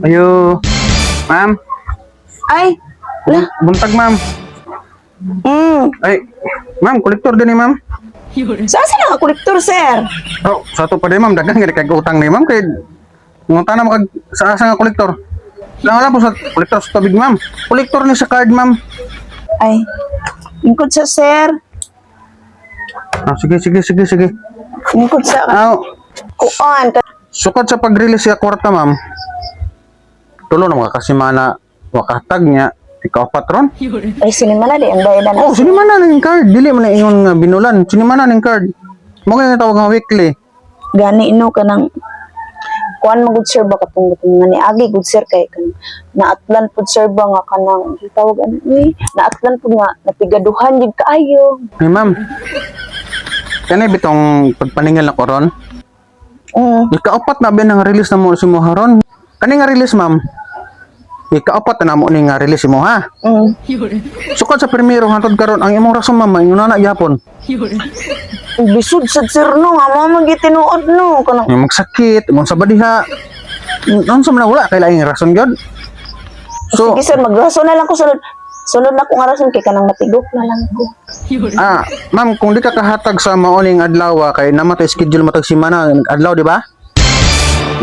Ayo, ma'am. Ay, la. Buntag, ma'am. Ay, ma'am, kolektor din ni ma'am. Saan sila nga kolektor, sir? Oh, satu pa din, ma'am. Dagang gini kay utang ni ma'am. Kay, ngunta na makag sa asa nga kolektor. Wala po sa kolektor sa tubig, ma'am. Kolektor ni sa card, ma'am. Ay, ingkod sa sir. Ah, sige. Ingkod sa Ah, kuan. sukad sa pag-release sa kwarta, ma'am. Tulo na mga kasimana wakatag niya. Ikaw, patron. Ay, sinima na di. Ang bayadan na. Oh, sinima na ng card. Dili man na ingon nga binulan. Sinima na ng card. Mo nga tawag nga weekly. Gani, no, kanang kuan mo good sir ba katong nga ni agi good sir kay kan naatlan pud sir ba nga kanang tawag ano naatlan pud nga napigaduhan jud kaayo. Hey, ma'am. Kani bitong pagpaningal na koron. Ikaapat na ba nang release na mo si mo haron? Kani nga release, ma'am? Ikaapat na mo ni nga release mo, ha? Sukad sa primero hantod karon ang imong rason, ma'am, ingon na gyapon. Bisud sa sir no nga mo magitinuod no kanang Yung magsakit, imong sa badiha. Unsa man na wala kay laing rason gyud. So, sige sir magrason na lang ko sunod na ko nga rason kay kanang matigok na lang ko. ma'am, kung di ka kahatag sa mauning adlaw kay namatay schedule matag semana adlaw, di ba?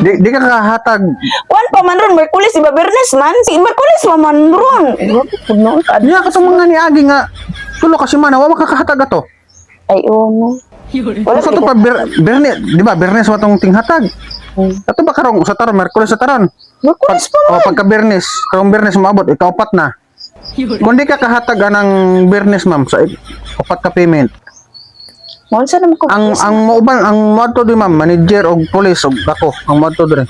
Di ka kahatag. Kuan pa man ron Merkulis iba Bernes man si Merkulis man ron. Pud no ka. Niya ka mga ni agi nga tulo ka semana wa ka kahatag ato. Ay no. Wala sa to pa Bernes, di ba? Bernes watong tinghatag. Ato ba karong sa taron Merkulis sa taron? Merkulis pa man. Pagka Bernes, karong Bernes maabot ikaw upat na. Kung di ka kahatag anang Bernes, ma'am, sa upat ka payment. Monsa naman ko. Ang mauban, ang moto di, ma'am, manager o police o ako, ang moto di.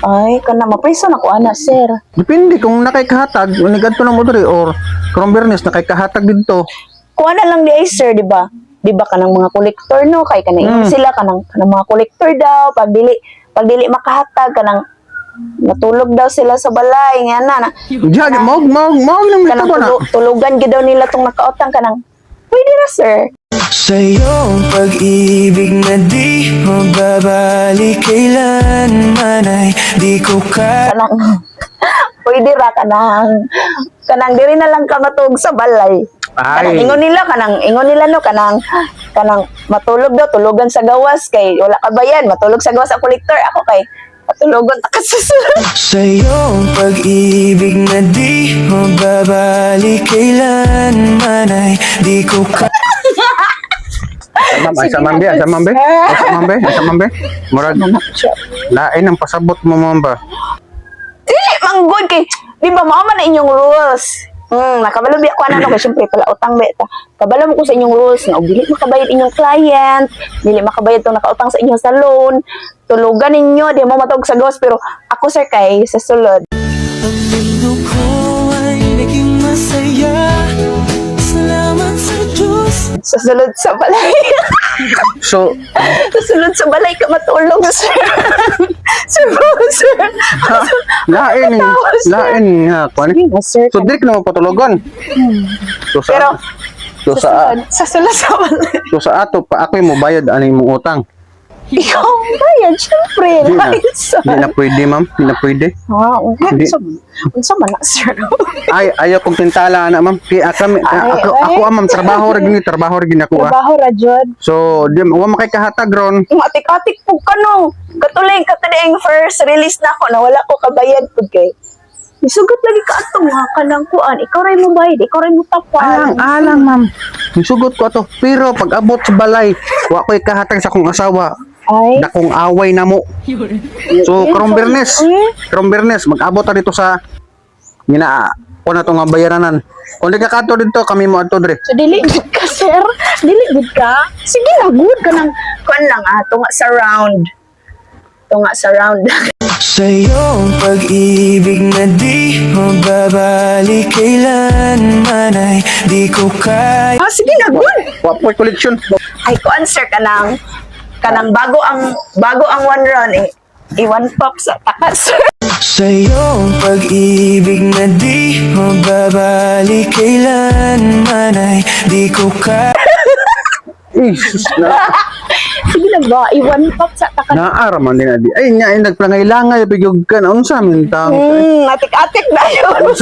Ay kana mapriso na ko ana sir. Depende kung nakay kahatag, unigad to na mo diri or karong Bernes nakay kahatag dito. Kuha na lang di ay sir, di ba? Di ba kanang mga kolektor no kay kanang sila kanang mga kolektor daw pag dili makahatag kanang natulog daw sila sa balay nga na. Diyan, maog nang Kanang mito na. tulugan gid daw nila tong nakautang kanang. Pwede na sir. Sa iyong pag-ibig na di mababalik kailanman ay di ko Kanang pwede ra kanang diri na lang ka matug sa balay. Kanang Ay, ingon nila no kanang matulog daw tulugan sa gawas kay wala ka bayan matulog sa gawas ang kolektor ako kay matulugon ta ka sa sulod. Sa iyong pag-ibig na di mababalik kailanman ay di ko sa mambe. Murag, lain ang pasabot mo, ma'am ba? Dili manggod kay di ba mao man na inyong rules. Nakabalo biya ko ano kay syempre pala utang beta. Kabalo mo ko sa inyong rules nga og dili makabayad inyong client, dili makabayad tong nakautang sa inyong salon. Tulugan ninyo di mo matog sa gawas pero ako sir kay sa sulod. ang mundo ko ay naging masaya. Salamat sa Diyos. Sa sulod sa balay. So, Sa sulod sa balay ka matulog sir. Sir. lain nga, kuan. Sir. So, direk na mo patulugon. So, Pero sa sa sulod sa balay. So sa ato pa ako mo bayad ani mong utang. Ikaw ang bayad, syempre. Di na pwede, ma'am. Di na pwede. Hindi. Unsa man na, sir? Ayaw kong tintala na, ma'am. Kaya ako, ma'am, trabaho rin ako. Trabaho ra jud. So, di wa makikahatag ron. Matik-atik po ka no. Katuloy ka tading first release na ako na wala ko kabayad pud kay. Isugot lagi ka ato nga kanang kuan. Ikaw ray mo bayad, ikaw ray mo tapal. Alang, ma'am. Sugot ko ato. Pero pag abot sa balay, wa ko'y kahatag sa akong asawa. Ay. Dakong away na mo. So, karong Bernes, mag-abot ta dito sa ko na to nga bayaranan. Kung di ka kato dito, kami mo ato dre. So dili gud ka sir. Dili gud ka. Sige na good ka nang kuan lang tunga sa round. Tunga sa round. Sa iyong pag-ibig na di mababalik kailanman ay di ko kaya. Sige na good. Wa po collection. Ay kuan sir kanang bago ang one run iwan pop sa takas sir. Sa iyong pag-ibig na di mababalik kailanman ay di ko kaya. sus na. Sige na ba, iwan pa sa takan. Naaraman din adi. Ay nya ay nagplangay-langay bigog ka na unsa min tao. Atik-atik na yun.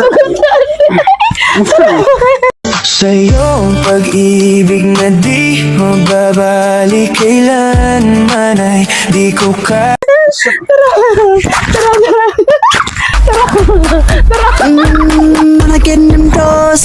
Sa iyong pag-ibig na di mababalik kailanman ay di ko ka Wanna get them doors,